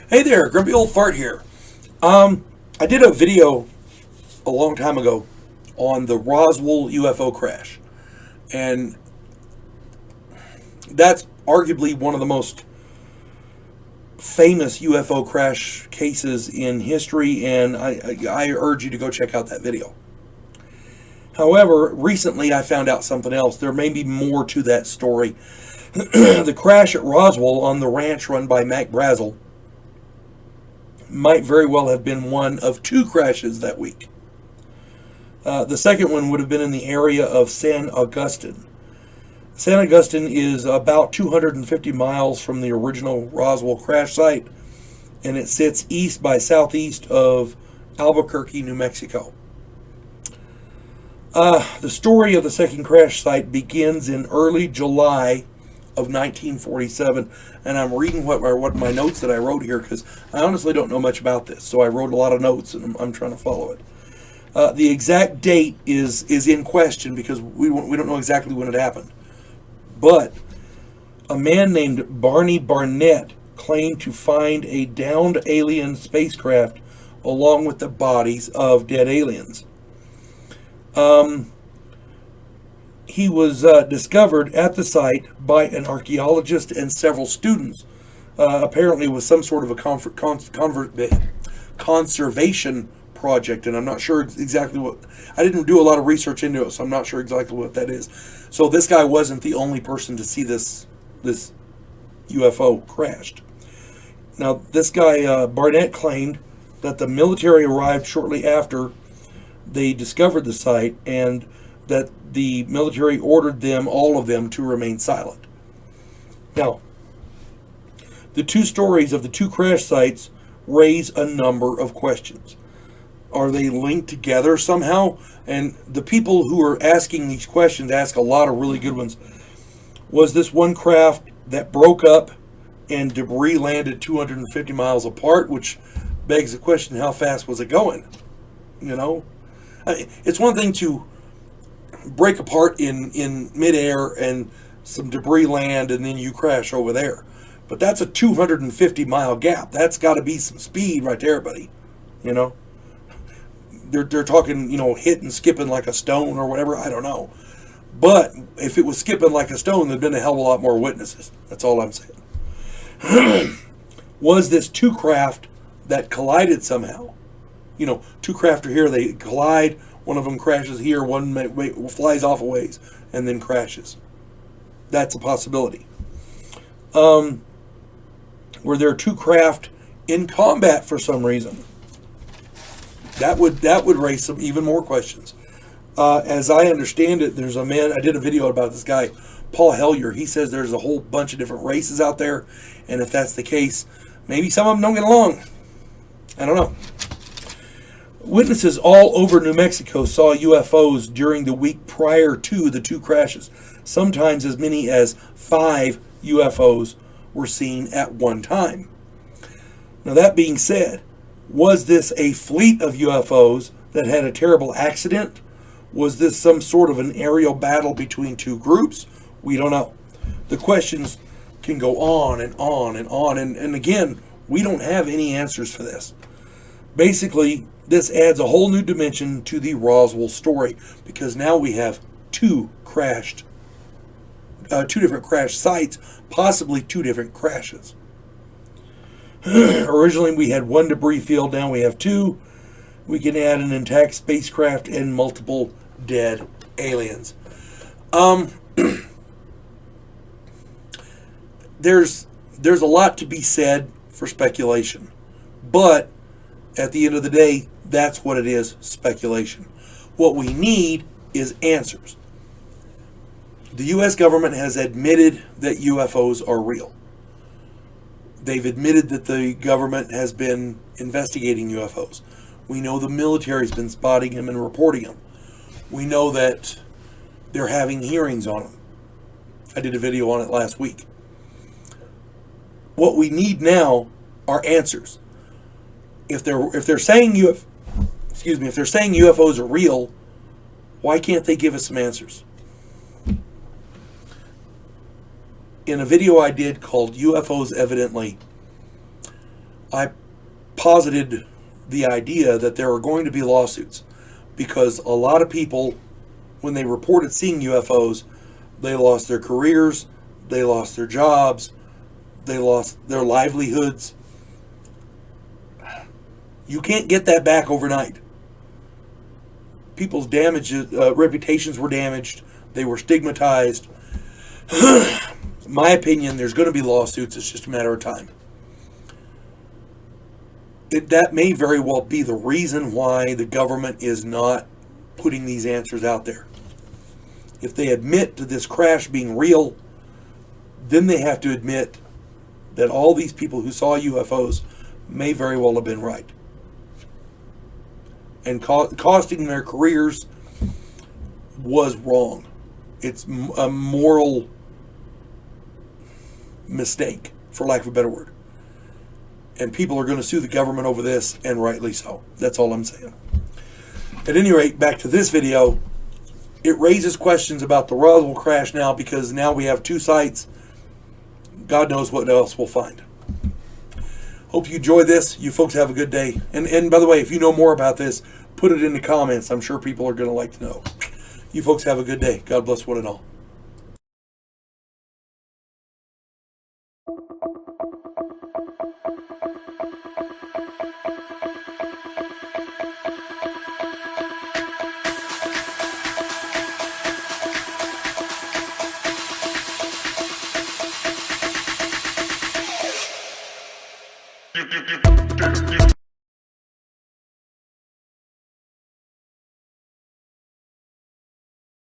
Hey there, grumpy old fart here. I did a video a long time ago on the Roswell UFO crash, and that's arguably one of the most famous UFO crash cases in history, and I urge you to go check out that video. However, recently I found out something else. There may be more to that story. The crash at Roswell on the ranch run by Mac Brazel might very well have been one of two crashes that week. The second one would have been in the area of San Augustine. San Augustine is about 250 miles from the original Roswell crash site, and it sits east by southeast of Albuquerque, New Mexico. The story of the second crash site begins in early July of 1947, and I'm reading what my notes that I wrote here because I honestly don't know much about this, so I wrote a lot of notes and I'm trying to follow it. The exact date is in question because we don't know exactly when it happened, but a man named Barney Barnett claimed to find a downed alien spacecraft along with the bodies of dead aliens. He was discovered at the site by an archaeologist and several students, apparently with some sort of a conservation project, and I'm not sure exactly what. I didn't do a lot of research into it, so I'm not sure exactly what that is. So this guy wasn't the only person to see this UFO crashed. Now, this guy Barnett claimed that the military arrived shortly after they discovered the site, and that the military ordered them, all of them, to remain silent. Now, the two stories of the two crash sites raise a number of questions. Are they linked together somehow? And the people who are asking these questions ask a lot of really good ones. Was this one craft that broke up and debris landed 250 miles apart? Which begs the question, how fast was it going? You know? It's one thing to break apart in midair and some debris land and then you crash over there. But that's a 250 mile gap. That's got to be some speed right there, buddy. You know? They're talking, hitting, skipping like a stone or whatever. I don't know. But if it was skipping like a stone, there'd been a hell of a lot more witnesses. That's all I'm saying. Was this two craft that collided somehow? Two craft are here, they collide, one of them crashes here, one flies off a ways, and then crashes. That's a possibility. Were there two craft in combat for some reason? That would raise some even more questions. As I understand it, there's a man, I did a video about this guy, Paul Hellyer. He says there's a whole bunch of different races out there, and if that's the case, maybe some of them don't get along. I don't know. Witnesses all over New Mexico saw UFOs during the week prior to the two crashes. Sometimes as many as 5 UFOs were seen at one time. Now, that being said, was this a fleet of UFOs that had a terrible accident? Was this some sort of an aerial battle between two groups? We don't know. The questions can go on and on and on. And again, we don't have any answers for this. Basically, this adds a whole new dimension to the Roswell story because now we have two different crash sites, possibly two different crashes. Originally, we had one debris field. Now we have two. We can add an intact spacecraft and multiple dead aliens. There's a lot to be said for speculation, but at the end of the day, that's what it is, speculation. What we need is answers. The U.S. government has admitted that UFOs are real. They've admitted that the government has been investigating UFOs. We know the military's been spotting them and reporting them. We know that they're having hearings on them. I did a video on it last week. What we need now are answers. If they're saying UFOs are real, why can't they give us some answers? In a video I did called UFOs Evidently, I posited the idea that there are going to be lawsuits because a lot of people, when they reported seeing UFOs, they lost their careers, they lost their jobs, they lost their livelihoods. You can't get that back overnight. People's reputations were damaged. They were stigmatized. My opinion, there's going to be lawsuits. It's just a matter of time. That may very well be the reason why the government is not putting these answers out there. If they admit to this crash being real, then they have to admit that all these people who saw UFOs may very well have been right. And costing their careers was wrong. It's a moral mistake, for lack of a better word. And people are going to sue the government over this, and rightly so. That's all I'm saying. At any rate, back to this video. It raises questions about the Roswell crash now, because now we have 2 sites. God knows what else we'll find. Hope you enjoy this. You folks have a good day. And by the way, if you know more about this, put it in the comments. I'm sure people are going to like to know. You folks have a good day. God bless one and all.